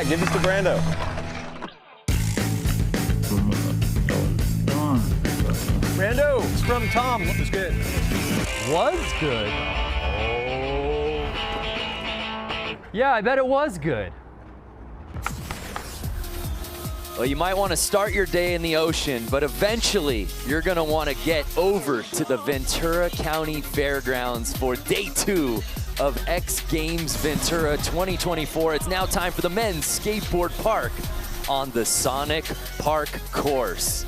Matt, give us the Brando. Brando, it's from Tom. It was good. Was good? Oh. Yeah, I bet it was good. Well, you might want to start your day in the ocean, but eventually you're going to want to get over to the Ventura County Fairgrounds for day 2 of X Games Ventura 2024. It's now time for the men's skateboard park on the Sonic Park course.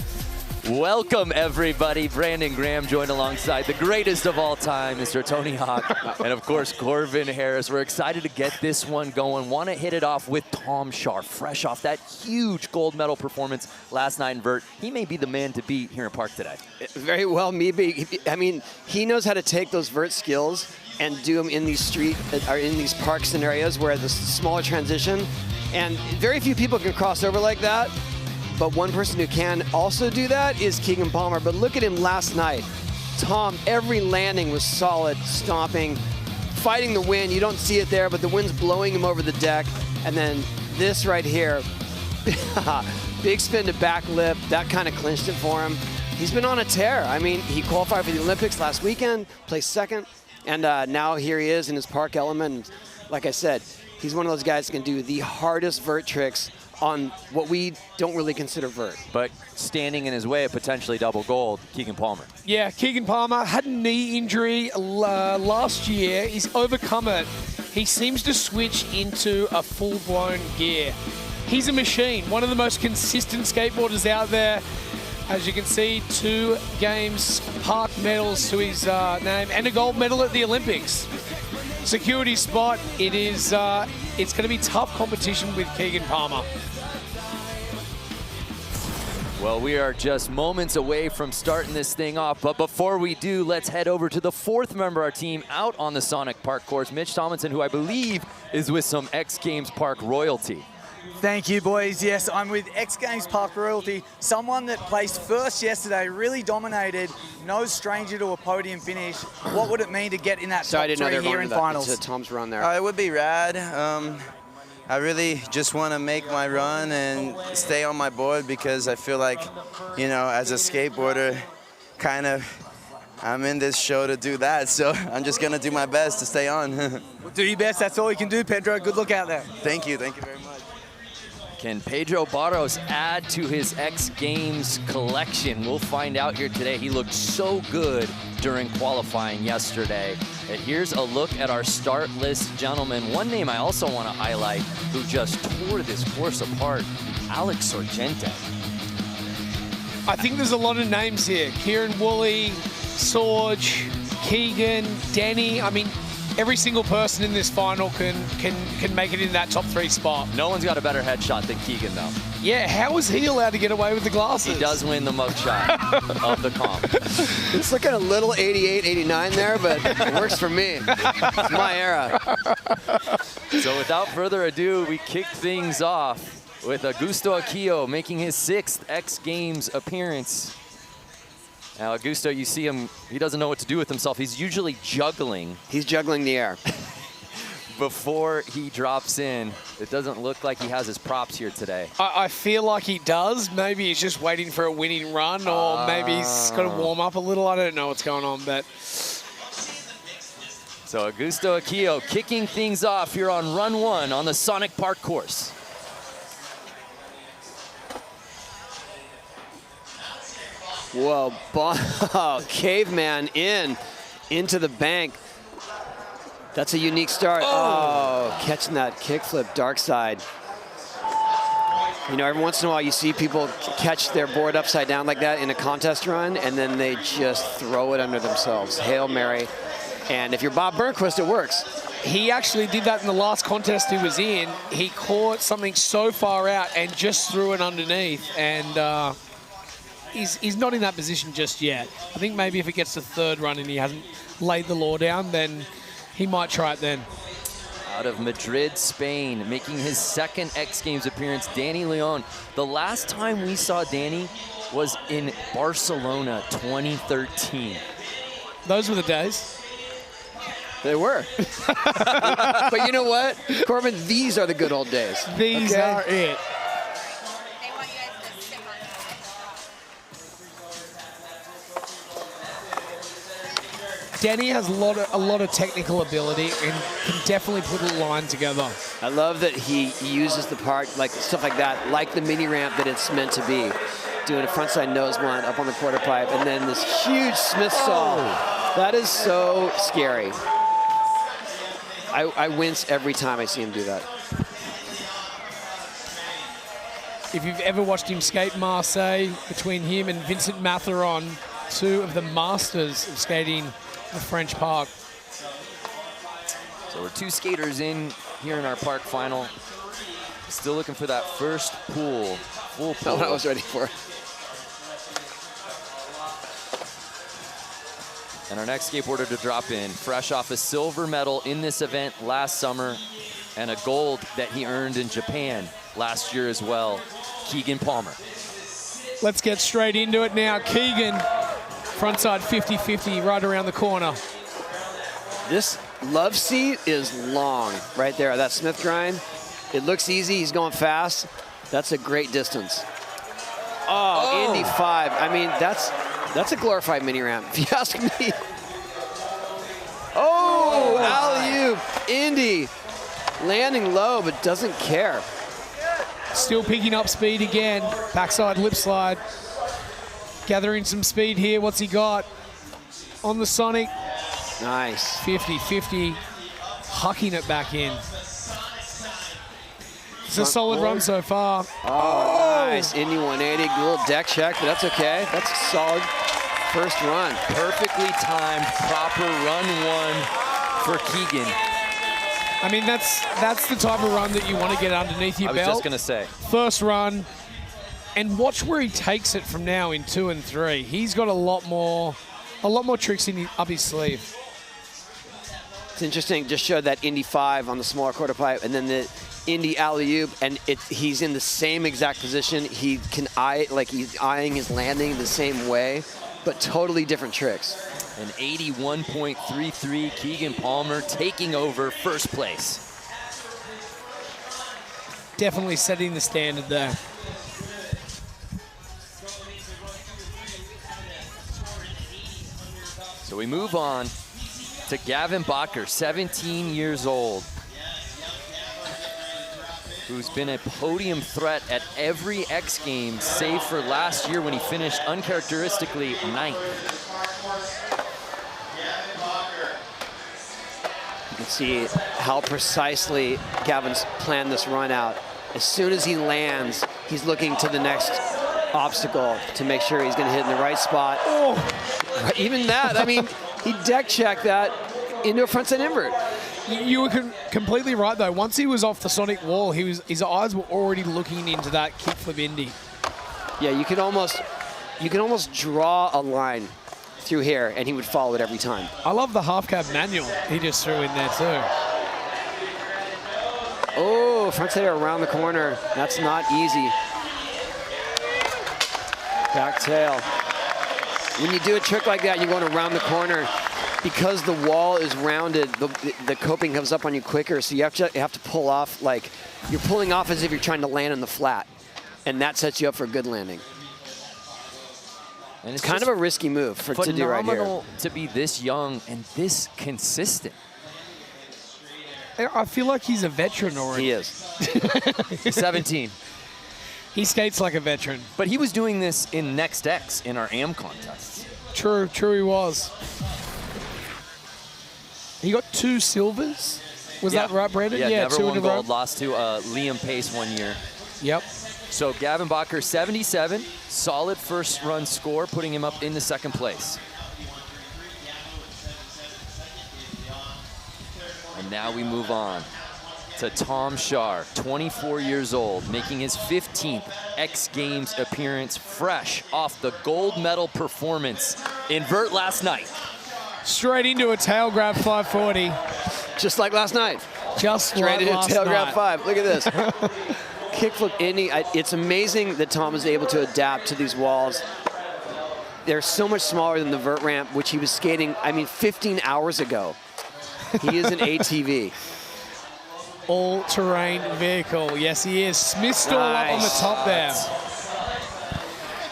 Welcome, everybody. Brandon Graham joined alongside the greatest of all time, Mr. Tony Hawk, and of course, Corbin Harris. We're excited to get this one going. Want to hit it off with Tom Schaar, fresh off that huge gold medal performance last night in Vert. He may be the man to beat here in Park today. Very well, maybe. I mean, he knows how to take those Vert skills and do them in these street or in these park scenarios where the smaller transition, and very few people can cross over like that. But one person who can also do that is Keegan Palmer. But look at him last night. Tom, every landing was solid, stomping, fighting the wind. You don't see it there, but the wind's blowing him over the deck. And then this right here, big spin to back lip. That kind of clinched it for him. He's been on a tear. I mean, he qualified for the Olympics last weekend, placed second, and now here he is in his park element. Like I said, he's one of those guys that can do the hardest vert tricks on what we don't really consider vert. But standing in his way of potentially double gold, Keegan Palmer. Yeah, Keegan Palmer had a knee injury last year. He's overcome it. He seems to switch into a full-blown gear. He's a machine, one of the most consistent skateboarders out there. As you can see, 2 games park medals to his name and a gold medal at the Olympics. Security spot, it's going to be tough competition with Keegan Palmer. Well, we are just moments away from starting this thing off, but before we do, let's head over to the 4th member of our team out on the Sonic Park course, Mitch Tomlinson, who I believe is with some X Games Park royalty. Thank you, boys. Yes, I'm with X Games Park royalty, someone that placed first yesterday, really dominated, no stranger to a podium finish. What would it mean to get in that top 3 here in finals? It's Tom's run there. It would be rad. I really just want to make my run and stay on my board because I feel like, you know, as a skateboarder, kind of, I'm in this show to do that. So I'm just going to do my best to stay on. Well, do your best. That's all you can do, Pedro. Good luck out there. Thank you. Thank you very much. Can Pedro Barros add to his X Games collection? We'll find out here today. He looked so good during qualifying yesterday. And here's a look at our start list, gentlemen. One name I also want to highlight who just tore this course apart, Alex Sorgente. I think there's a lot of names here. Kieran Woolley, Sorge, Keegan, Danny. I mean, every single person in this final can make it in that top 3 spot. No one's got a better headshot than Keegan, though. Yeah, how is he allowed to get away with the glasses? He does win the mugshot of the comp. It's looking a little 88, 89 there, but it works for me. It's my era. So without further ado, we kick things off with Augusto Akio making his 6th X Games appearance. Now, Augusto, you see him, he doesn't know what to do with himself. He's usually juggling. He's juggling the air. Before he drops in, it doesn't look like he has his props here today. I feel like he does. Maybe he's just waiting for a winning run, or maybe he's got to warm up a little. I don't know what's going on, but... So Augusto Akio kicking things off here on run 1 on the Sonic Park course. Whoa, caveman into the bank. That's a unique start. Oh, catching that kickflip dark side. You know, every once in a while you see people catch their board upside down like that in a contest run, and then they just throw it under themselves. Hail Mary. And if you're Bob Burnquist, it works. He actually did that in the last contest he was in. He caught something so far out and just threw it underneath. And he's not in that position just yet. I think maybe if it gets to 3rd run and he hasn't laid the law down, then he might try it then. Out of Madrid, Spain, making his 2nd X Games appearance, Danny Leon. The last time we saw Danny was in Barcelona 2013. Those were the days. They were. But you know what, Corbin? These are the good old days. These are it. Danny has a lot of technical ability and can definitely put a line together. I love that he uses the part, like stuff like that, like the mini ramp that it's meant to be. Doing a frontside nose blunt up on the quarter pipe, and then this huge Smith saw. That is so scary. I wince every time I see him do that. If you've ever watched him skate Marseille, between him and Vincent Matheron, two of the masters of skating the French park. So we're 2 skaters in here in our park final. Still looking for that first pool, full pool. Not what I was ready for. And our next skateboarder to drop in, fresh off a silver medal in this event last summer and a gold that he earned in Japan last year as well, Keegan Palmer. Let's get straight into it now. Keegan, frontside 50-50 right around the corner. This love seat is long right there. That Smith grind, it looks easy. He's going fast. That's a great distance. Oh, Indy 5. I mean, that's a glorified mini ramp, if you ask me. Oh, alley-oop. Indy landing low, but doesn't care. Still picking up speed again. Backside lip slide. Gathering some speed here. What's he got? On the Sonic. Nice. 50-50. Hucking it back in. It's a solid run so far. Oh, nice. Indy 180. A little deck check, but that's okay. That's a solid first run. Perfectly timed, proper run 1 for Keegan. I mean, that's the type of run that you want to get underneath your belt. I was just going to say. First run. And watch where he takes it from now in 2 and 3. He's got a lot more tricks up his sleeve. It's interesting. Just showed that Indy 5 on the smaller quarter pipe, and then the Indy alley-oop, and he's in the same exact position. He can he's eyeing his landing the same way, but totally different tricks. An 81.33 Keegan Palmer taking over first place. Definitely setting the standard there. So we move on to Gavin Bottger, 17 years old, who's been a podium threat at every X Games, save for last year when he finished uncharacteristically 9th. You can see how precisely Gavin's planned this run out. As soon as he lands, he's looking to the next obstacle to make sure he's going to hit in the right spot. Oh, even that, I mean, he deck checked that into a frontside invert. You were completely right, though. Once he was off the Sonic wall, his eyes were already looking into that kickflip Indy. Yeah, you can almost draw a line through here, and he would follow it every time. I love the half cab manual he just threw in there, too. Oh, frontside around the corner. That's not easy. Back tail. When you do a trick like that, you're going around the corner. Because the wall is rounded, the coping comes up on you quicker, so you have to pull off like you're pulling off as if you're trying to land on the flat, and that sets you up for a good landing. And it's kind of a risky move to do right here. Phenomenal to be this young and this consistent. I feel like he's a veteran already. He is. 17. He skates like a veteran. But he was doing this in Next X in our AM contests. True he was. He got 2 silvers. Was that right, Brandon? Yeah, never 2 won in a row. gold. Lost to Liam Pace 1 year. Yep. So Gavin Bottger, 77. Solid first run score, putting him up in the 2nd place. And now we move on to Tom Schaar, 24 years old, making his 15th X Games appearance, fresh off the gold medal performance in vert last night. Straight into a tail grab 540. Just like last night. Just straight into a tail grab 5. Look at this. Kickflip Indy. It's amazing that Tom was able to adapt to these walls. They're so much smaller than the vert ramp, which he was skating, 15 hours ago. He is an ATV. All-terrain vehicle. Yes, he is. Smith stall up on the top there.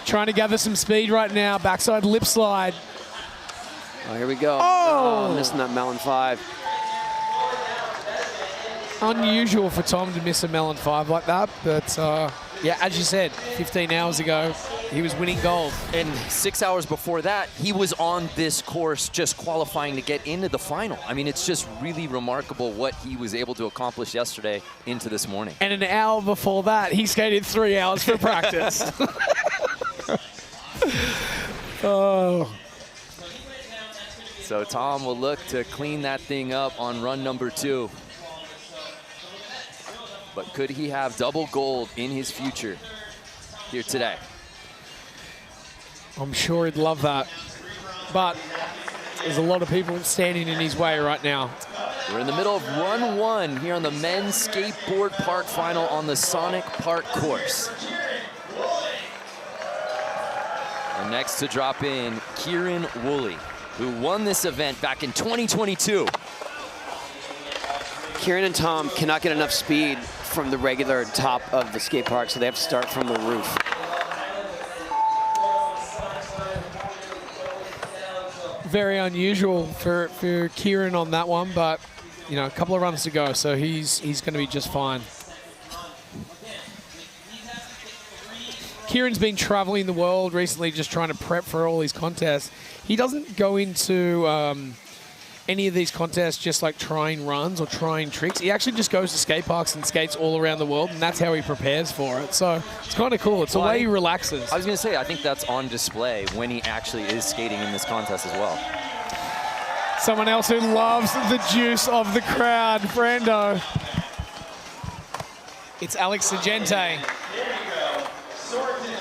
Trying to gather some speed right now. Backside lip slide. Oh, here we go. Oh! Missing that melon 5. Unusual for Tom to miss a melon 5 like that, but yeah, as you said, 15 hours ago, he was winning gold. And 6 hours before that, he was on this course just qualifying to get into the final. I mean, it's just really remarkable what he was able to accomplish yesterday into this morning. And an hour before that, he skated 3 hours for practice. Oh. So Tom will look to clean that thing up on run number 2. But could he have double gold in his future here today? I'm sure he'd love that. But there's a lot of people standing in his way right now. We're in the middle of run 1 here on the men's skateboard park final on the Sonic Park course. And next to drop in, Kieran Woolley, who won this event back in 2022. Kieran and Tom cannot get enough speed from the regular top of the skate park, so they have to start from the roof. Very unusual for Kieran on that one, but you know, a couple of runs to go, so he's going to be just fine. Kieran's been traveling the world recently, just trying to prep for all these contests. He doesn't go into any of these contests just like trying runs or trying tricks. He actually just goes to skate parks and skates all around the world, and that's how he prepares for it. So it's kind of cool. It's the way he relaxes. I was going to say, I think that's on display when he actually is skating in this contest as well. Someone else who loves the juice of the crowd, Brando. It's Alex Sorgente.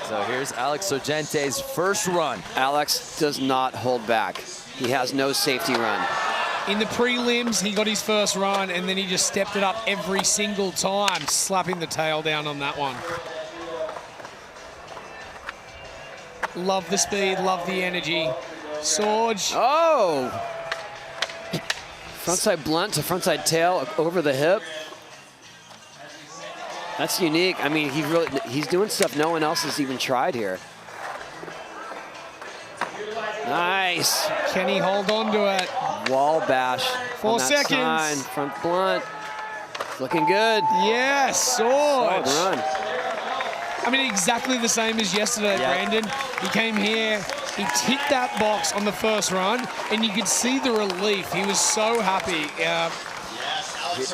So here's Alex Sorgente's first run. Alex does not hold back. He has no safety run. In the prelims, he got his first run, and then he just stepped it up every single time, slapping the tail down on that one. Love the speed, love the energy. Sorge. Oh! Frontside blunt to frontside tail over the hip. That's unique. I mean, he's doing stuff no one else has even tried here. Nice. Can he hold on to it? Wall bash. 4 seconds. Sign. Front blunt. Looking good. Yes, Solid Sorge. run. I mean, exactly the same as yesterday, Brandon. He came here, he ticked that box on the first run, and you could see the relief. He was so happy.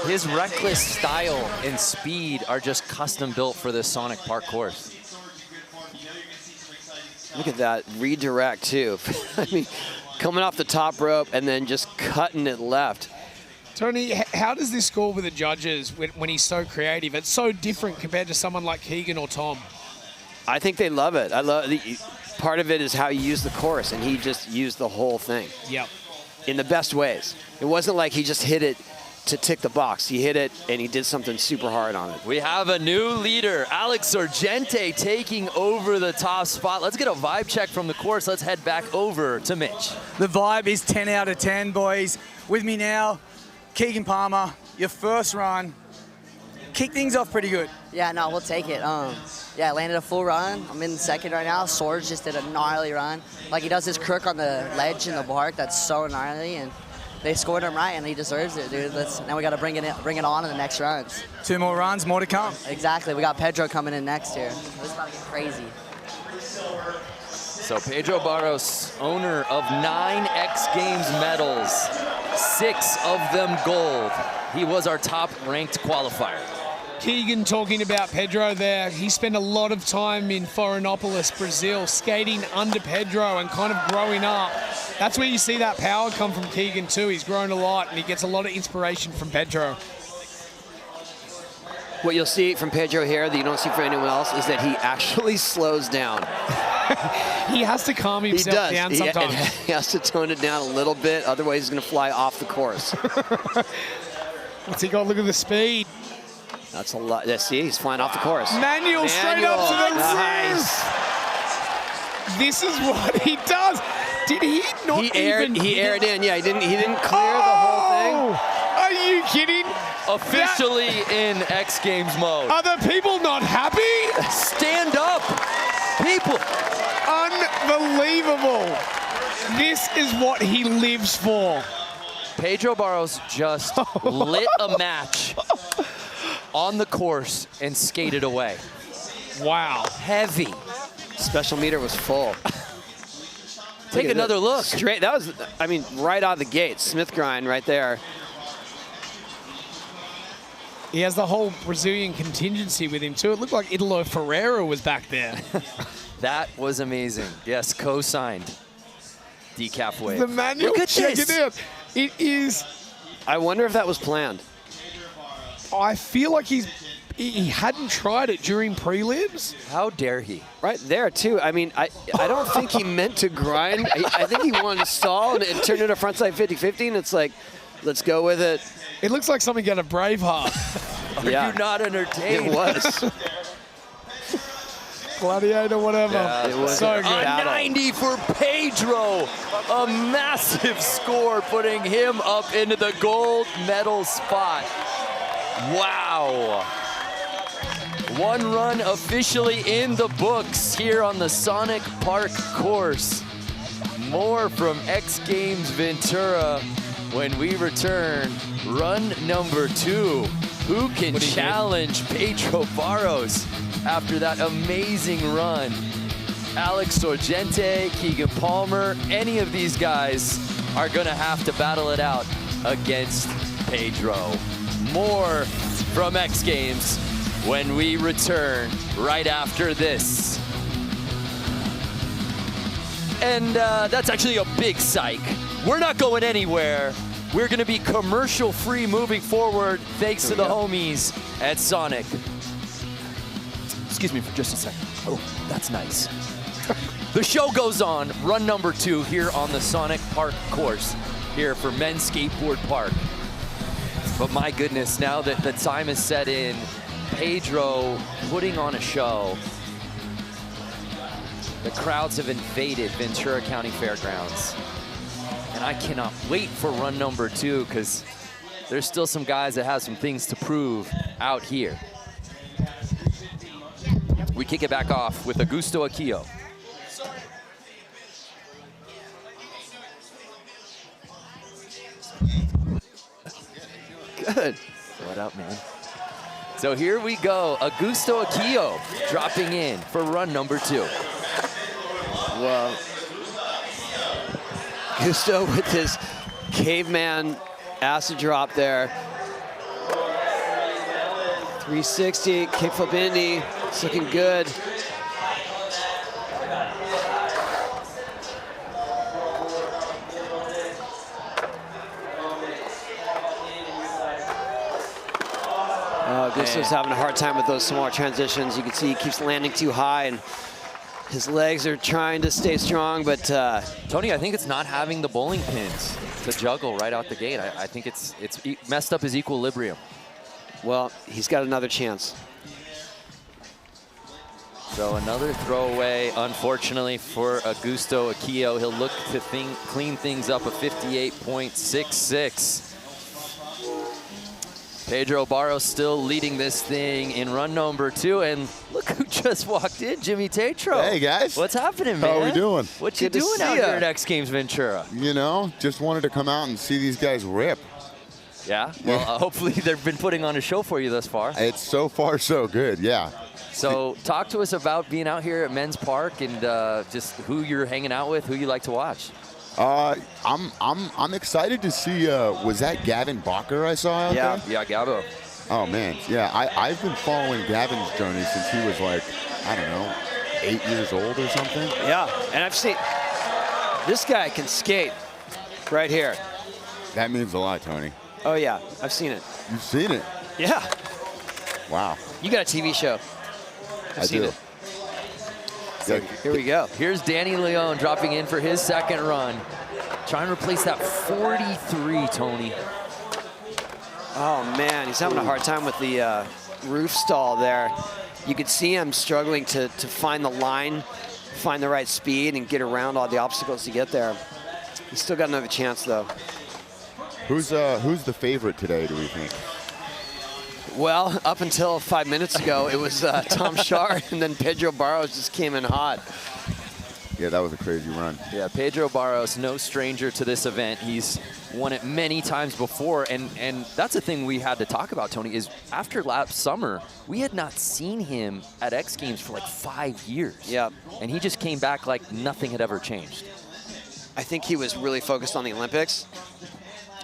His reckless style and speed are just custom built for this Sonic Park course. Look at that redirect too. I mean, coming off the top rope and then just cutting it left. Tony, how does this score with the judges when he's so creative? It's so different compared to someone like Keegan or Tom. I think they love it. Part of it is how you use the course, and he just used the whole thing. Yep. In the best ways. It wasn't like he just hit it to tick the box. He hit it and he did something super hard on it. We have a new leader, Alex Sorgente, taking over the top spot. Let's get a vibe check from the course. Let's head back over to Mitch. The vibe is 10 out of 10, boys. With me now, Keegan Palmer, your first run. Kick things off pretty good. Yeah, no, we'll take it. Yeah, landed a full run. I'm in second right now. Sorge just did a gnarly run. Like, he does this crook on the ledge in the park that's so gnarly, and they scored him right, and he deserves it, dude. Now we got to bring it on in the next runs. 2 more runs, more to come. Exactly. We got Pedro coming in next here. This is about to get crazy. So Pedro Barros, owner of 9 X Games medals, 6 of them gold. He was our top-ranked qualifier. Keegan talking about Pedro there. He spent a lot of time in Florianopolis, Brazil, skating under Pedro and kind of growing up. That's where you see that power come from Keegan too. He's grown a lot and he gets a lot of inspiration from Pedro. What you'll see from Pedro here that you don't see from anyone else is that he actually slows down. He has to calm himself down sometimes. He has to tone it down a little bit, otherwise he's going to fly off the course. What's he got? Look at the speed. That's a lot. Yeah, see, he's flying off the course. Manual straight up to the nice. roof. This is what he does. Did he not He aired in. Yeah, he didn't clear the whole thing. kidding? Officially in X Games mode. Are the people not happy? Stand up, people. Unbelievable. This is what he lives for. Pedro Barros just lit a match on the course and skated away. Wow. Heavy. Special meter was full. Take another look. Straight, that was, I mean, right out of the gate. Smith grind right there. He has the whole Brazilian contingency with him too. It looked like Italo Ferreira was back there. That was amazing. Yes, co-signed. Decaf wave. The manual, look at check this. it out. It is. I wonder if that was planned. I feel like he hadn't tried it during prelims. How dare he? Right there, too. I mean, I don't think he meant to grind. I think he wanted to stall and turn it a frontside 50-50, and it's like, let's go with it. It looks like something out of Braveheart. Are you not entertained? It was. Gladiator, whatever. Yeah, it was so a good. 90 for Pedro. A massive score, putting him up into the gold medal spot. Wow. One run officially in the books here on the Sonic Park course. More from X Games Ventura when we return. Run number 2. Who can challenge Pedro Barros after that amazing run? Alex Sorgente, Keegan Palmer, any of these guys are gonna have to battle it out against Pedro. More from X Games when we return right after this. And that's actually a big psych. We're not going anywhere. We're gonna be commercial free moving forward thanks to the homies at Sonic. Excuse me for just a second. Oh, that's nice. The show goes on, run number 2 here on the Sonic Park course here for Men's Skateboard Park. But my goodness, now that the time is set in, Pedro putting on a show. The crowds have invaded Ventura County Fairgrounds. And I cannot wait for run number 2 because there's still some guys that have some things to prove out here. We kick it back off with Augusto Akio. Good. What up, man? So here we go. Augusto Akio dropping in for run number 2. Well, Gusto with his caveman acid drop there. 360, kickflip Indy. It's looking good. Gusto's having a hard time with those smaller transitions. You can see he keeps landing too high, and his legs are trying to stay strong, but Tony, I think it's not having the bowling pins to juggle right out the gate. I think it's messed up his equilibrium. Well, he's got another chance. So another throwaway, unfortunately, for Augusto Akio. He'll look to clean things up, a 58.66. Pedro Barros still leading this thing in run number 2, and look who just walked in, Jimmy Tatro. Hey, guys. What's happening, man? How are we doing? What you doing out here at X Games Ventura? You know, just wanted to come out and see these guys rip. Yeah? Well, hopefully they've been putting on a show for you thus far. It's so far so good, yeah. So talk to us about being out here at Men's Park and just who you're hanging out with, who you like to watch. I'm excited to see, was that Gavin Bottger I saw out there? Yeah, Gabo. Oh, man. Yeah, I've been following Gavin's journey since he was like, I don't know, 8 years old or something. Yeah, and I've seen, this guy can skate right here. That means a lot, Tony. Oh, yeah, I've seen it. You've seen it? Yeah. Wow. You got a TV show. I've seen do. it. So here we go. Here's Danny Leon dropping in for his second run. Trying to replace that 43, Tony. Oh, man, he's having a hard time with the roof stall there. You could see him struggling to find the line, find the right speed, and get around all the obstacles to get there. He's still got another chance, though. Who's the favorite today, do we think? Well, up until 5 minutes ago, it was Tom Schaar, and then Pedro Barros just came in hot. Yeah, that was a crazy run. Yeah, Pedro Barros, no stranger to this event. He's won it many times before, and that's the thing we had to talk about, Tony, is after last summer, we had not seen him at X Games for like 5 years. Yep. And he just came back like nothing had ever changed. I think he was really focused on the Olympics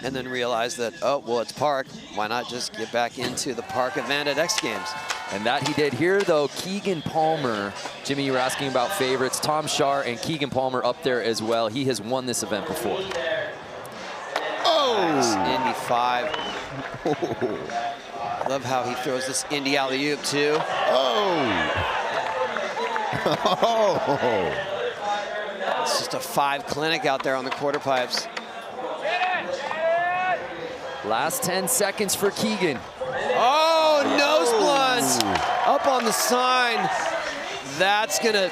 and then realized that, oh, well, it's park. Why not just get back into the park event at X Games? And that he did here, though. Keegan Palmer, Jimmy, you were asking about favorites. Tom Schaar and Keegan Palmer up there as well. He has won this event before. Oh! Nice. Indy 5. Love how he throws this Indy alley-oop, too. Oh! It's just a 5 clinic out there on the quarter pipes. Last 10 seconds for Keegan. Oh, nose plunge up on the sign. That's gonna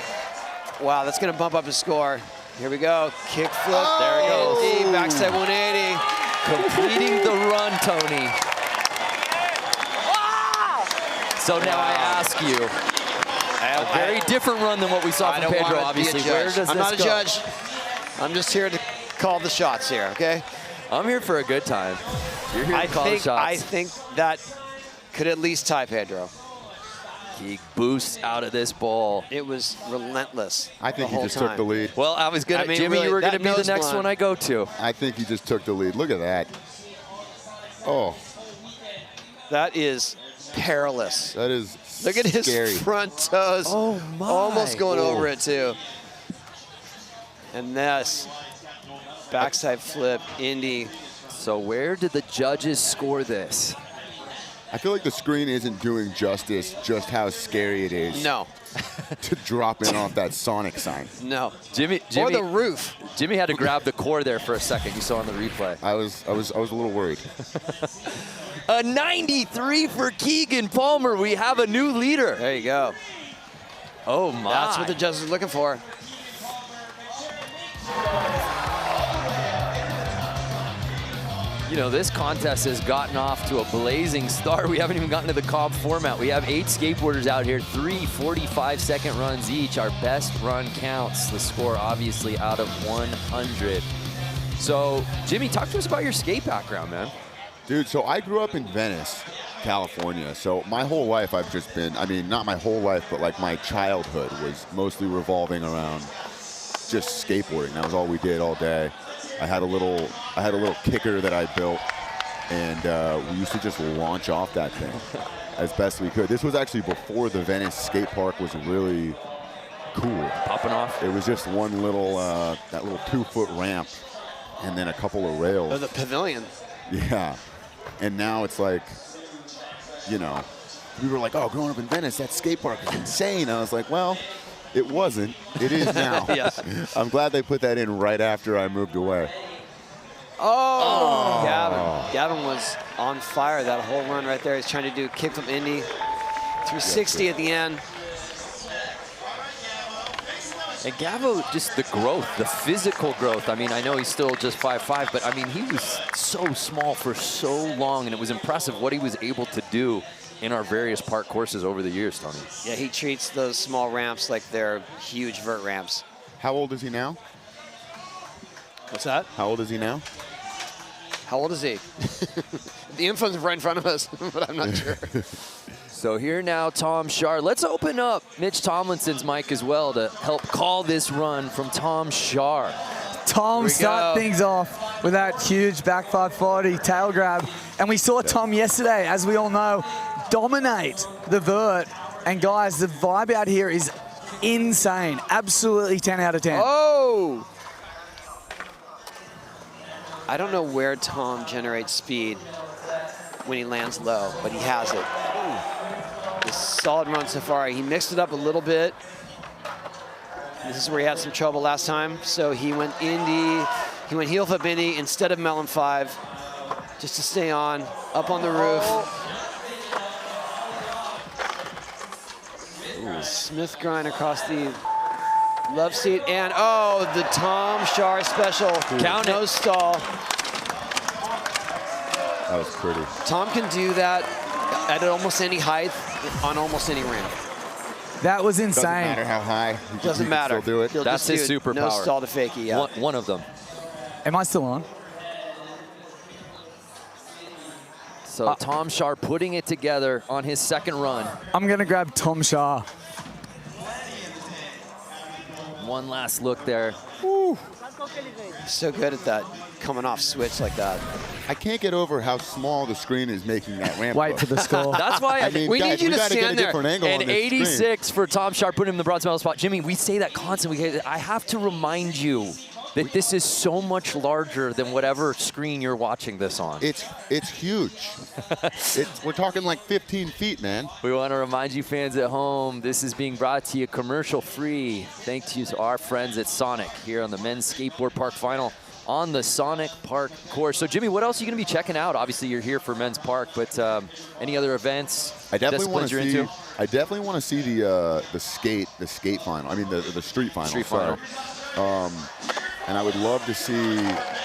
bump up his score. Here we go, kick flip. There it goes. Indy, backside 180. Completing the run, Tony. So now I ask you, a very different run than what we saw from Pedro, obviously. Where does this go? I'm not a judge. I'm just here to call the shots here, okay? I'm here for a good time. You're here to call the shots. I think that could at least tie Pedro. He boosts out of this ball. It was relentless. I think he just took the lead. Well, I was gonna, Jimmy, really, you were gonna be the next one I go to. I think he just took the lead. Look at that. Oh. That is perilous. That is Look at his front toes. Oh my. Almost going over it too. And this backside flip, Indy. So where did the judges score this? I feel like the screen isn't doing justice just how scary it is. No. To drop in off that Sonic sign. No. Jimmy, or the roof. Jimmy had to grab the core there for a second. You saw on the replay. I was a little worried. A 93 for Keegan Palmer. We have a new leader. There you go. Oh my. That's what the judges are looking for. You know, this contest has gotten off to a blazing start. We haven't even gotten to the comp format. We have 8 skateboarders out here, 3 45-second runs each. Our best run counts. The score obviously out of 100. So, Jimmy, talk to us about your skate background, man. Dude, so I grew up in Venice, California. So my whole life I've just been, I mean, not my whole life, but like my childhood was mostly revolving around just skateboarding. That was all we did all day. I had a little kicker that I built, and we used to just launch off that thing as best we could. This was actually before the Venice skate park was really cool. Popping off. It was just one little, that little 2-foot ramp, and then a couple of rails. Oh, the pavilion. Yeah, and now it's like, you know, we were like, oh, growing up in Venice, that skate park is insane. I was like, well, it wasn't. It is now. Yes. I'm glad they put that in right after I moved away. Oh, Gavin was on fire that whole run right there. He's trying to do kick from Indy through 60 at the end. And Gavo, just the growth, the physical growth. I mean, I know he's still just 5'5", but I mean, he was so small for so long, and it was impressive what he was able to do in our various park courses over the years, Tony. Yeah, he treats those small ramps like they're huge vert ramps. How old is he now? What's that? How old is he now? How old is he? The info's right in front of us, but I'm not sure. So here now, Tom Schaar. Let's open up Mitch Tomlinson's mic as well to help call this run from Tom Schaar. Tom start things off with that huge back 540 tail grab. And we saw Tom yesterday, as we all know, dominate the vert. And guys, the vibe out here is insane. Absolutely 10 out of 10. Oh! I don't know where Tom generates speed when he lands low, but he has it. This solid run so far. He mixed it up a little bit. This is where he had some trouble last time. So he went Indy, he went heel flip Indy instead of melon 5, just to stay on, up on the roof. Ooh, Smith grind across the love seat, and oh, the Tom Schaar special. Count no it. stall. That was pretty. Tom can do that at almost any height on almost any ramp. That was insane. Doesn't matter how high. Doesn't matter. Still do it. That's his superpower. No stall to fakie. Yeah. One of them. Am I still on? So Tom Schaar putting it together on his second run. I'm going to grab Tom Schaar. One last look there. Woo. So good at that, coming off switch like that. I can't get over how small the screen is making that ramp. Wait for the score. That's why I mean, we guys, need you to gotta stand get a different angle And on this 86 for Tom Schaar, putting him in the bronze medal spot. Jimmy, we say that constantly. I have to remind you that this is so much larger than whatever screen you're watching this on. It's huge. We're talking like 15 feet, man. We want to remind you fans at home, this is being brought to you commercial-free. Thanks to our friends at Sonic here on the men's skateboard park final on the Sonic Park course. So Jimmy, what else are you going to be checking out? Obviously, you're here for men's park, but any other events? I definitely want to see. Into? I definitely want to see the skate final. I mean the street final. Street final. And I would love to see.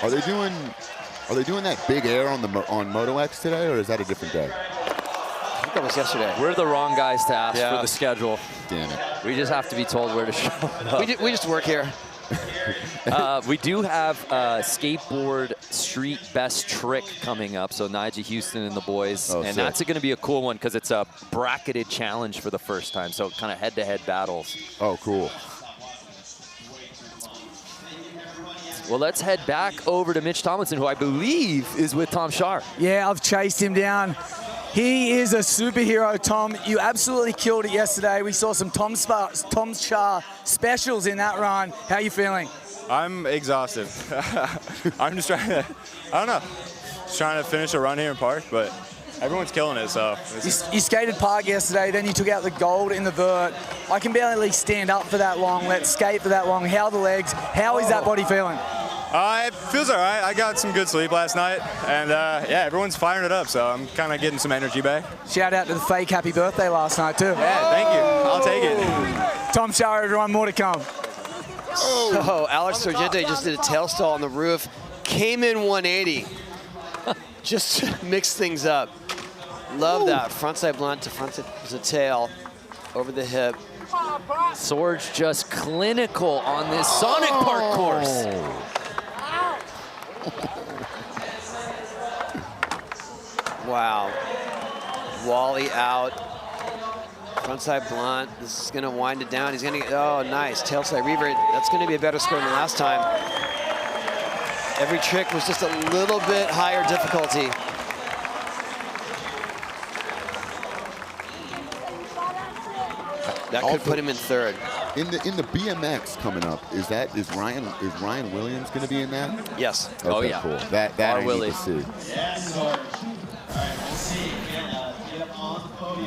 Are they doing that big air on Moto X today, or is that a different day? I think that was yesterday. We're the wrong guys to ask for the schedule. Damn it. We just have to be told where to show up. We just work here. We do have skateboard street best trick coming up. So Nigel Houston and the boys. Oh, and sick. that's going to be a cool one because it's a bracketed challenge for the first time. So kind of head-to-head battles. Oh, cool. Well, let's head back over to Mitch Tomlinson, who I believe is with Tom Schaar. Yeah, I've chased him down. He is a superhero, Tom. You absolutely killed it yesterday. We saw some Tom Schaar specials in that run. How are you feeling? I'm exhausted. I'm just trying to, I don't know, just trying to finish a run here in park, but everyone's killing it, so. You skated park yesterday, then you took out the gold in the vert. I can barely stand up for that long, let's skate for that long. How are the legs? How is that body feeling? It feels all right. I got some good sleep last night, and yeah, everyone's firing it up, so I'm kind of getting some energy back. Shout out to the fake happy birthday last night too. Yeah, thank you. I'll take it. Tom Schaar, everyone, more to come. So Alex Sorgente just did a tail stall on the roof, came in 180, just to mix things up. Love that, frontside blunt to frontside to tail, over the hip. Sorge just clinical on this Sonic Park course. Wow. Wally out. Frontside blunt. This is going to wind it down. He's going to get, oh, nice. Tailside revert. That's going to be a better score than last time. Every trick was just a little bit higher difficulty. That could put him in third. In the BMX coming up, is Ryan Williams going to be in that? Yes. Okay, oh yeah. Cool. That I Willie. need to see.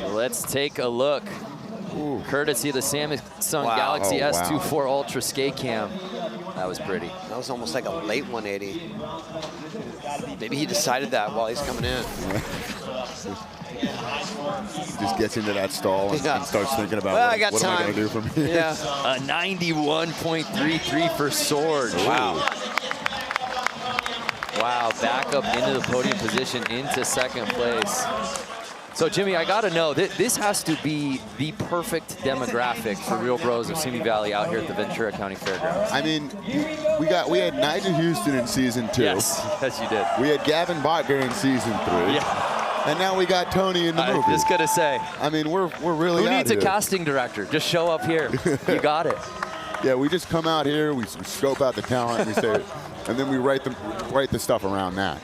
Let's take a look. Ooh. Courtesy of the Samsung Wow. Galaxy Oh, wow. S24 Ultra Skate Cam. That was pretty. That was almost like a late 180. Maybe he decided that while he's coming in. Just gets into that stall and starts thinking about Well, what am I going to do from here? Yeah. A 91.33 for Sorge. Wow. Wow, back up into the podium position, into second place. So Jimmy, I gotta know, this has to be the perfect demographic for real bros of Simi Valley out here at the Ventura County Fairgrounds. I mean, we had Nigel Houston in season 2. Yes, you did. We had Gavin Bottger in season 3. Yeah. And now we got Tony in the movie. I was just gonna say. I mean, we're really Who out needs here. a casting director? Just show up here. You got it. Yeah, we just come out here, we scope out the talent, we say, and then we write the stuff around that.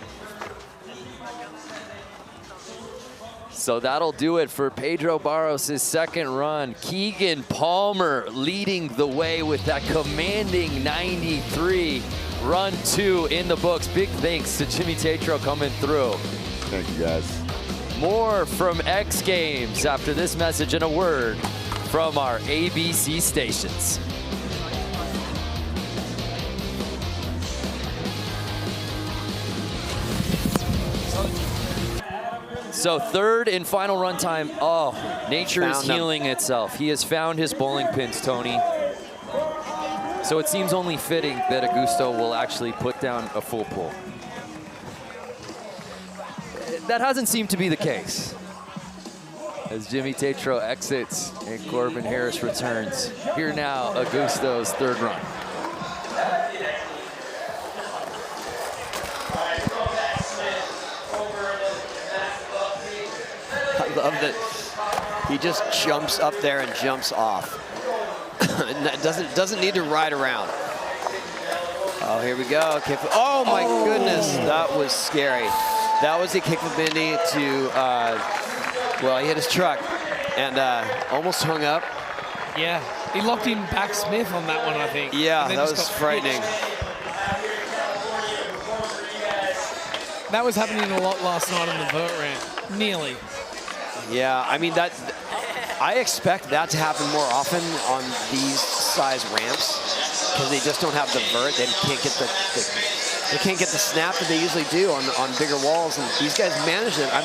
So that'll do it for Pedro Barros' second run. Keegan Palmer leading the way with that commanding 93. Run 2 in the books. Big thanks to Jimmy Tatro coming through. Thank you, guys. More from X Games after this message and a word from our ABC stations. So third and final run time. Oh, nature is healing itself. He has found his bowling pins, Tony. So it seems only fitting that Augusto will actually put down a full pull. that hasn't seemed to be the case. As Jimmy Tatro exits and Corbin Harris returns. Here now, Augusto's third run. I love that he just jumps up there and jumps off. doesn't need to ride around. Oh, here we go. Oh my goodness, that was scary. That was a kick from Bindi to, well, he hit his truck and almost hung up. Yeah, he locked in back Smith on that one, I think. Yeah, that was frightening. That was happening a lot last night on the vert ramp, nearly. Yeah, I mean, I expect that to happen more often on these size ramps because they just don't have the vert. They can't get they can't get the snap that they usually do on bigger walls, and these guys manage it. I'm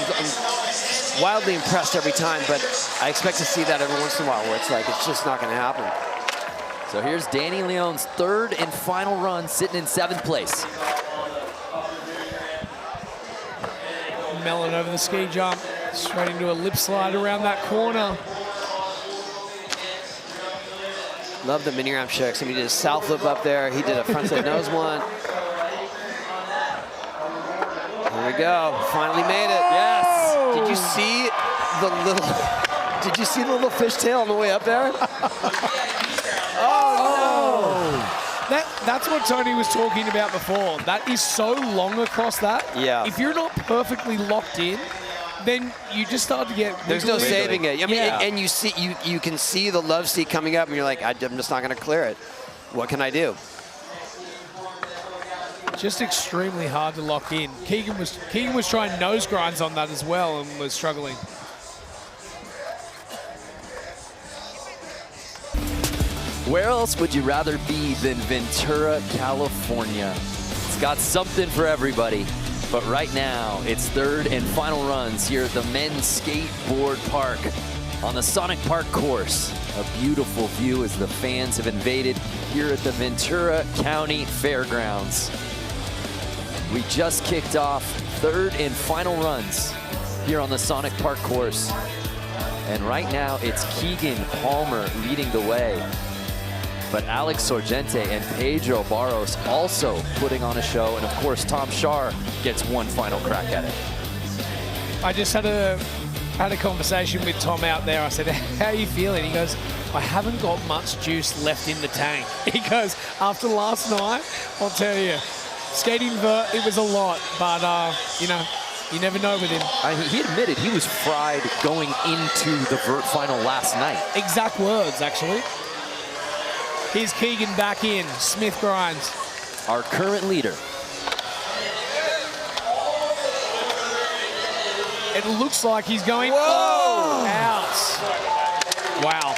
wildly impressed every time, but I expect to see that every once in a while where it's like it's just not going to happen. So here's Danny Leon's third and final run, sitting in 7th place. Mellon over the ski jump, straight into a lip slide around that corner. Love the mini ramp tricks. I mean, he did a south flip up there. He did a frontside nose one. Here we go. Finally made it. Yes. Did you see the little? Did you see the little fishtail on the way up there? Oh no! That's what Tony was talking about before. That is so long across that. Yeah. If you're not perfectly locked in, then you just start to get. There's no saving it. I mean, yeah. and you can see the love seat coming up, and you're like, I'm just not going to clear it. What can I do? Just extremely hard to lock in. Keegan was trying nose grinds on that as well and was struggling. Where else would you rather be than Ventura, California? It's got something for everybody. But right now, it's third and final runs here at the men's skateboard park on the Sonic Park course. A beautiful view as the fans have invaded here at the Ventura County Fairgrounds. We just kicked off third and final runs here on the Sonic Park course. And right now, it's Keegan Palmer leading the way. But Alex Sorgente and Pedro Barros also putting on a show. And of course, Tom Schaar gets one final crack at it. I just had a conversation with Tom out there. I said, how are you feeling? He goes, I haven't got much juice left in the tank. He goes, after last night, I'll tell you, skating vert, it was a lot. But, you know, you never know with him. He admitted he was fried going into the vert final last night. Exact words, actually. Here's Keegan back in. Smith grinds. Our current leader. It looks like he's going out. Wow.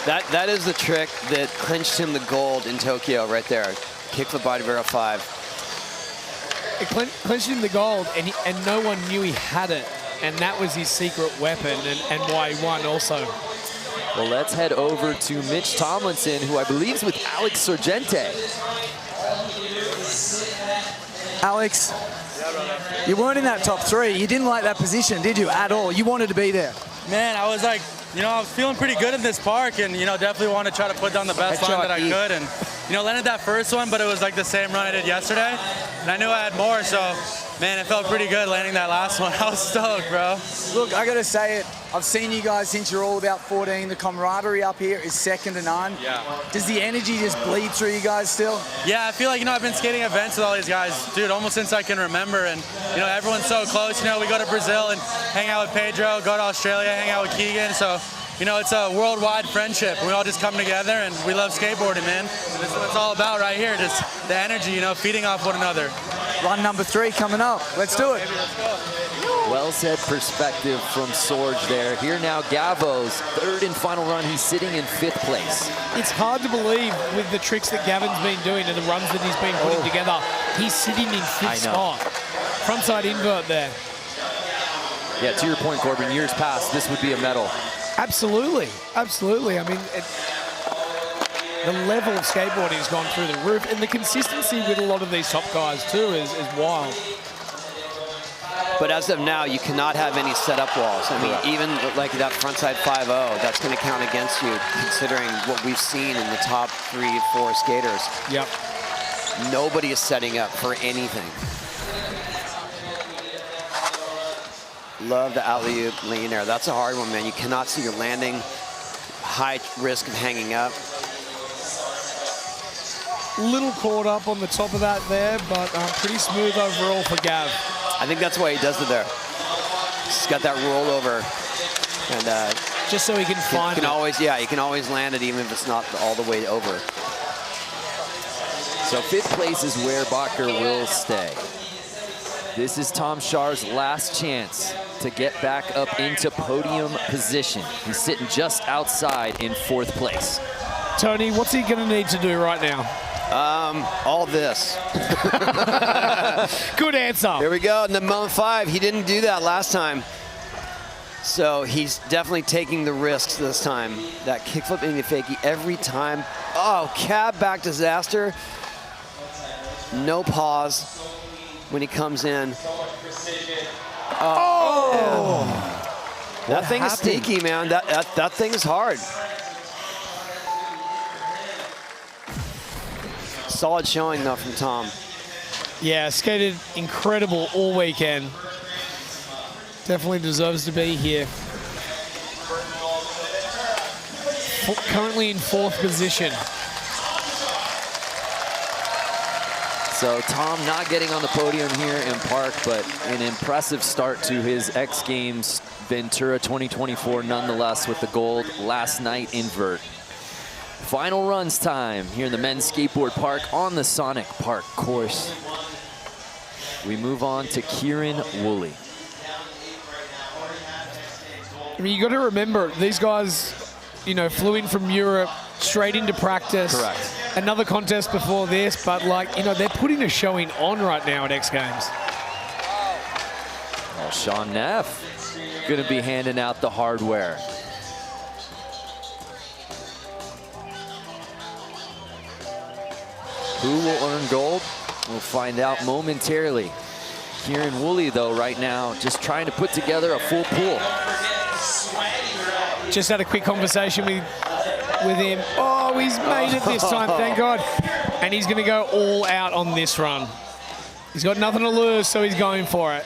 That is the trick that clinched him the gold in Tokyo right there. Kickflip body barrel 5. It clinched him the gold, and no one knew he had it. And that was his secret weapon and why he won also. Well, let's head over to Mitch Tomlinson, who I believe is with Alex Sorgente. Alex, you weren't in that top 3. You didn't like that position, did you, at all? You wanted to be there. Man, I was like, you know, I was feeling pretty good in this park and, you know, definitely want to try to put down the best line that I could. And, you know, landed that first one, but it was like the same run I did yesterday. And I knew I had more, so, man, it felt pretty good landing that last one. I was stoked, bro. Look, I got to say it. I've seen you guys since you're all about 14. The camaraderie up here is second to none. Yeah. Does the energy just bleed through you guys still? Yeah, I feel like, you know, I've been skating events with all these guys, dude, almost since I can remember. And, you know, everyone's so close. You know, we go to Brazil and hang out with Pedro, go to Australia, hang out with Keegan. So, you know, it's a worldwide friendship. We all just come together and we love skateboarding, man. And this is what it's all about right here, just the energy, you know, feeding off one another. Run number 3 coming up. Let's do it. Let's go. Well said perspective from Sorge there. Here now, Gavo's third and final run. He's sitting in 5th place. It's hard to believe with the tricks that Gavin's been doing and the runs that he's been putting together. He's sitting in 5th spot. Frontside invert there. Yeah, to your point, Corbin, years past, this would be a medal. Absolutely, absolutely. I mean, the level of skateboarding has gone through the roof, and the consistency with a lot of these top guys too is wild. But as of now, you cannot have any setup walls. I mean, even like that frontside 5-0, that's going to count against you, considering what we've seen in the top 3, 4 skaters. Yep. Nobody is setting up for anything. Love the alley-oop lean air. That's a hard one, man. You cannot see your landing. High risk of hanging up. Little caught up on the top of that there, but pretty smooth overall for Gav. I think that's why he does it there. He's got that rollover, and just so he can find it. Always, yeah, he can always land it even if it's not all the way over. So 5th place is where Bottger will stay. This is Tom Schaar's last chance to get back up into podium position. He's sitting just outside in 4th place. Tony, what's he going to need to do right now? All this. Good answer. Here we go, in the Moment 5. He didn't do that last time. So he's definitely taking the risks this time. That kickflip into fakie every time. Oh, cab back disaster. No pause when he comes in. Oh! That thing is sneaky, man. That thing is hard. Solid showing, though, from Tom. Yeah, skated incredible all weekend. Definitely deserves to be here. Currently in 4th position. So Tom not getting on the podium here in Park, but an impressive start to his X Games Ventura 2024 nonetheless, with the gold last night in vert. Final runs time here in the men's skateboard park on the Sonic Park course. We move on to Kieran Woolley. I mean, you got to remember, these guys, you know, flew in from Europe straight into practice. Correct. Another contest before this, but like, you know, they're putting a showing on right now at X Games. Well, Sean Neff going to be handing out the hardware. Who will earn gold? We'll find out momentarily. Kieran Woolley, though, right now, just trying to put together a full pool. Just had a quick conversation with him. Oh, he's made it this time, thank God. And he's going to go all out on this run. He's got nothing to lose, so he's going for it.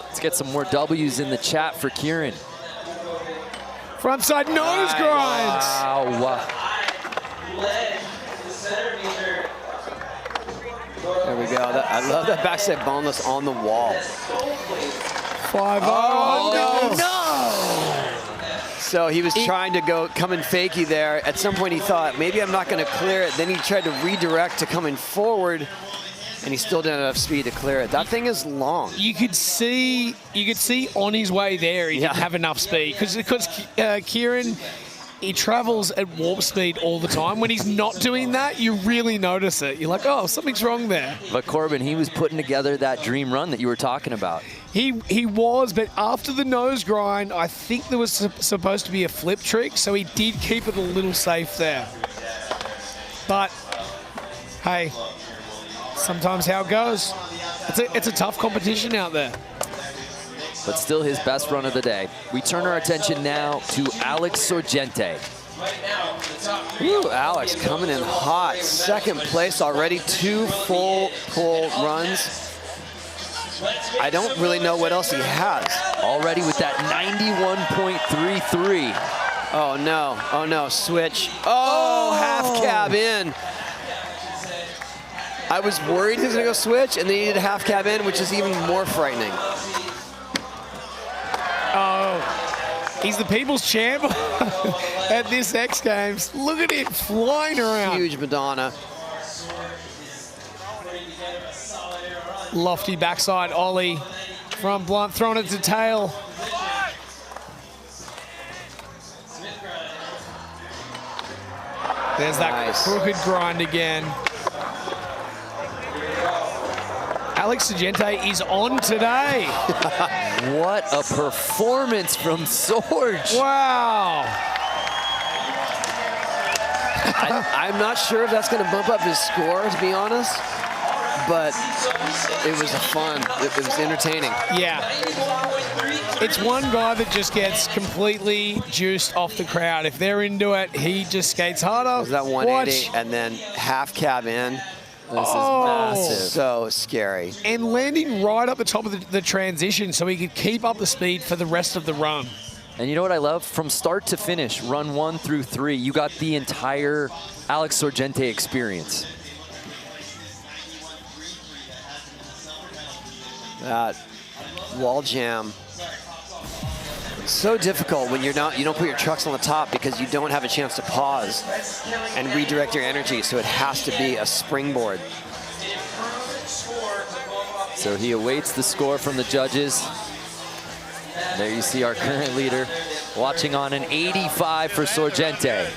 Let's get some more W's in the chat for Kieran. Frontside nose grinds. Wow. There we go. I love that backside boneless on the wall. 5-0. Oh, no! So he was trying to come in fakie there. At some point he thought, maybe I'm not going to clear it. Then he tried to redirect to coming forward, and he still didn't have enough speed to clear it. That thing is long. You could see on his way there he didn't have enough speed because Kieran, he travels at warp speed all the time. When he's not doing that, you really notice it. You're like, oh, something's wrong there. But Corbin, he was putting together that dream run that you were talking about. He was, but after the nose grind, I think there was supposed to be a flip trick, so he did keep it a little safe there. But, hey, sometimes how it goes. It's a tough competition out there. But still his best run of the day. We turn our attention now to Alex Sorgente. Ooh, Alex coming in hot. 2nd place already, 2 full pull runs. I don't really know what else he has. Already with that 91.33. Oh no, switch. Oh, half cab in. I was worried he was gonna go switch, and then he did half cab in, which is even more frightening. Oh, he's the people's champ at this X Games. Look at him flying around. Huge Madonna. Lofty backside ollie from Blunt, throwing it to tail. There's that crooked grind again. Alex Sorgente is on today. What a performance from Sorge. Wow. I'm not sure if that's going to bump up his score, to be honest. but it was fun. It was entertaining. Yeah. It's one guy that just gets completely juiced off the crowd. If they're into it, he just skates harder. It was that 180 and then half cab in. This is massive. So scary. And landing right up the top of the transition so he could keep up the speed for the rest of the run. And you know what I love? From start to finish, run 1 through 3, you got the entire Alex Sorgente experience. That wall jam. It's so difficult when you don't put your trucks on the top because you don't have a chance to pause and redirect your energy, so it has to be a springboard. So he awaits the score from the judges. There you see our current leader watching on an 85 for Sorgente.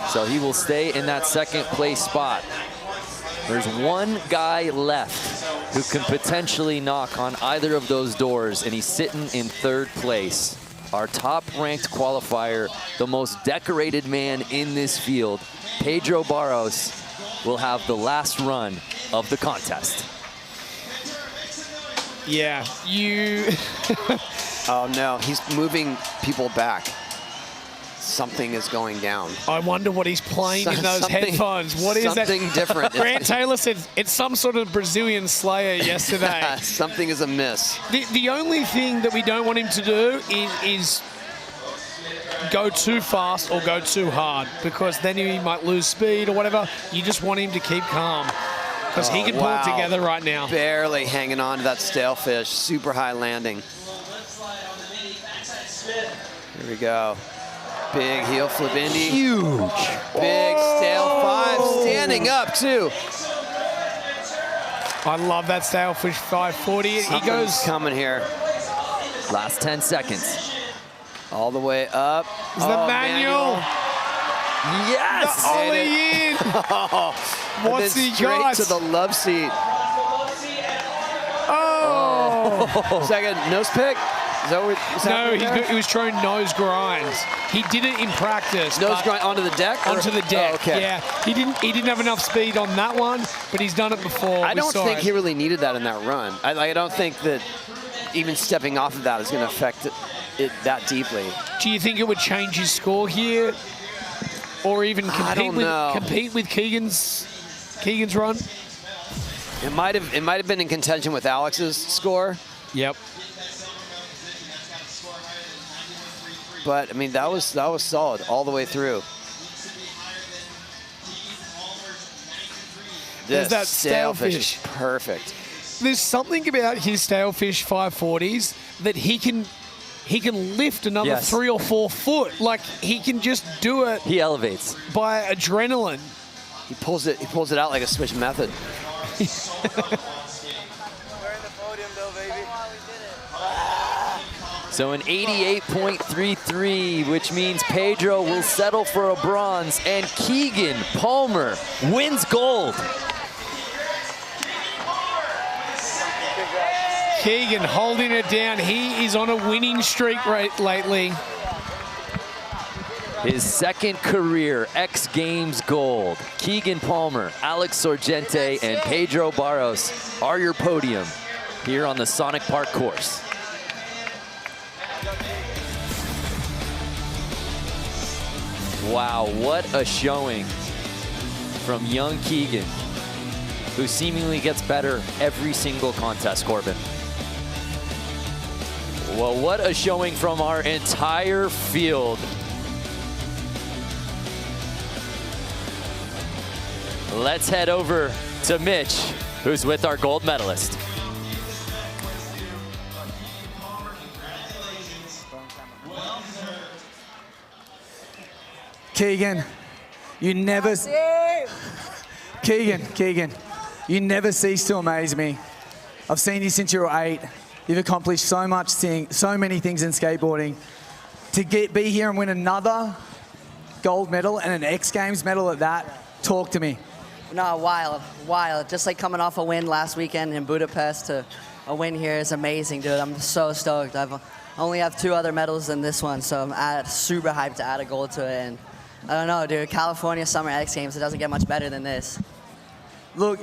So he will stay in that second place spot. There's one guy left who can potentially knock on either of those doors, and he's sitting in third place. Our top-ranked qualifier, the most decorated man in this field, Pedro Barros, will have the last run of the contest. Yeah, Oh no, he's moving people back. Something is going down. I wonder what he's playing in those headphones. What is that? Something different. Grant Taylor said it's some sort of Brazilian slayer yesterday. Something is amiss. The only thing that we don't want him to do is go too fast or go too hard, because then he might lose speed or whatever. You just want him to keep calm, because he can pull it together right now. Barely hanging on to that stalefish. Super high landing. Here we go. Big heel flip Indy. Huge. Big stale 5. Standing up, too. I love that stalefish 540. Something's He goes coming here. Last 10 seconds. All the way up. Is the manual. Yes! The ollie in. What's he got? Straight to the love seat. Oh! Second nose pick. Is that what, No, he was throwing nose grinds. He did it in practice. Nose grind onto the deck? Onto the deck, Oh, okay. yeah. He didn't have enough speed on that one, but he's done it before. I don't think he really needed that in that run. I don't think that even stepping off of that is going to affect it that deeply. Do you think it would change his score here? Or even compete with Keegan's run? It might have been in contention with Alex's score. Yep. But I mean, that was solid all the way through. There's that stalefish is perfect. There's something about his stalefish 540s that he can lift another 3 or 4 foot. Like, he can just do it. He elevates by adrenaline. He pulls it out like a switch method. So an 88.33, which means Pedro will settle for a bronze, and Keegan Palmer wins gold. Keegan holding it down. He is on a winning streak lately. His second career X Games gold. Keegan Palmer, Alex Sorgente, and Pedro Barros are your podium here on the Sonic Park course. Wow, what a showing from young Keegan, who seemingly gets better every single contest, Corbin. Well, what a showing from our entire field. Let's head over to Mitch, who's with our gold medalist. Keegan, you never... Keegan, you never cease to amaze me. I've seen you since you were 8. You've accomplished so many things in skateboarding. To be here and win another gold medal and an X Games medal at that, talk to me. No, wild. Just like coming off a win last weekend in Budapest to a win here is amazing, dude. I'm so stoked. I only have 2 other medals than this one, so I'm super hyped to add a gold to it. And I don't know, dude, California Summer X Games, it doesn't get much better than this. Look,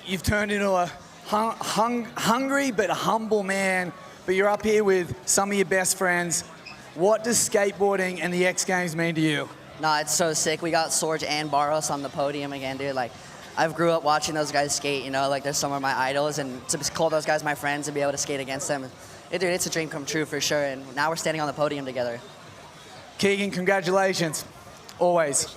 you've turned into a hungry but humble man, but you're up here with some of your best friends. What does skateboarding and the X Games mean to you? Nah, it's so sick. We got Sorge and Barros on the podium again, dude. Like, I've grew up watching those guys skate, you know, like they're some of my idols, and to call those guys my friends and be able to skate against them, dude, it's a dream come true for sure, and now we're standing on the podium together. Keegan, congratulations. Always.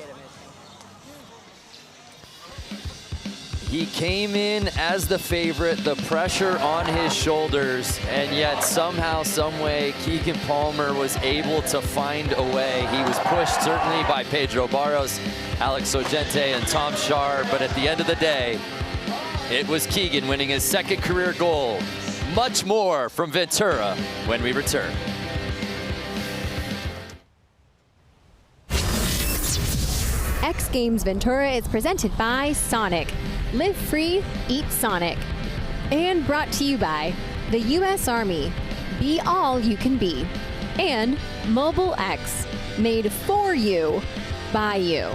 He came in as the favorite, the pressure on his shoulders, and yet somehow, some way, Keegan Palmer was able to find a way. He was pushed certainly by Pedro Barros, Alex Sorgente, and Tom Schaar, but at the end of the day, it was Keegan winning his second career gold. Much more from Ventura when we return. X Games Ventura is presented by Sonic. Live free, eat Sonic. And brought to you by the U.S. Army. Be all you can be. And Mobile X, made for you, by you.